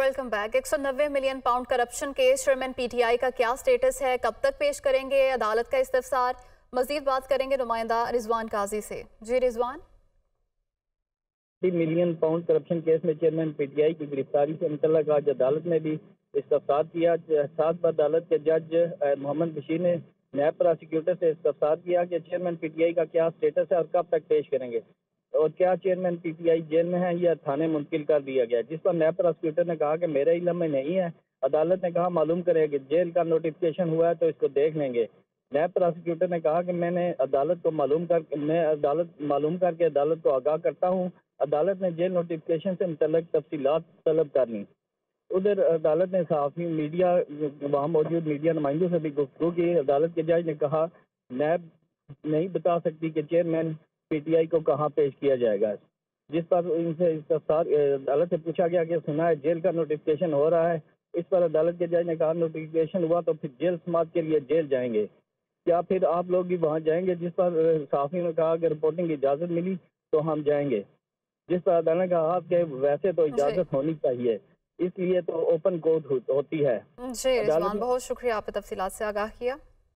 Welcome back. 190 million pound corruption case, chairman PTI का क्या status है, कब तक पेश करेंगे अदालत का इस्तफसार? मजीद बात करेंगे नुमाइंदा रिजवान काजी से। जी Rizwan. Million pound corruption case में चेयरमैन पीटीआई की गिरफ्तारी से मुतल्लक आज अदालत में भी इस्तफसार किया। साथ अदालत के जज मोहम्मद बशीर ने नायब प्रोसिक्यूटर से इस्तफसार किया कि चेयरमैन पीटीआई का क्या स्टेटस है और कब तक पेश करेंगे, और क्या चेयरमैन पीटीआई जेल में है या थाने मुंतकिल कर दिया गया, जिस पर नायब प्रोसिक्यूटर ने कहा कि मेरे इल्म में नहीं है। अदालत ने कहा मालूम करेगी, जेल का नोटिफिकेशन हुआ है तो इसको देख लेंगे। नायब प्रोसिक्यूटर ने कहा कि मैं अदालत मालूम करके अदालत को आगाह करता हूँ। अदालत ने जेल नोटिफिकेशन से मुतल्लिक तफसीलात तलब कर ली। उधर अदालत ने सहाफ़ी मीडिया वहाँ मौजूद मीडिया नुमाइंदों से भी गुफ्तगू की। अदालत के जज ने कहा नायब नहीं बता सकती कि चेयरमैन पीटीआई को कहाँ पेश किया जाएगा, जिस पर इनसे इस्तफसार अदालत से पूछा गया कि सुना है जेल का नोटिफिकेशन हो रहा है। इस पर अदालत के जज ने कहा नोटिफिकेशन हुआ तो फिर जेल समाप्त के लिए जेल जाएंगे, क्या फिर आप लोग भी वहाँ जाएंगे? जिस पर सहाफ़ी ने कहा अगर रिपोर्टिंग की इजाज़त मिली तो हम जाएंगे, जिस पर अदालत ने कहा कि वैसे तो इजाज़त होनी चाहिए, इसलिए तो ओपन कोर्ट होती है। जी रिजवान, बहुत शुक्रिया, आपने तफसीलात से आगाह किया।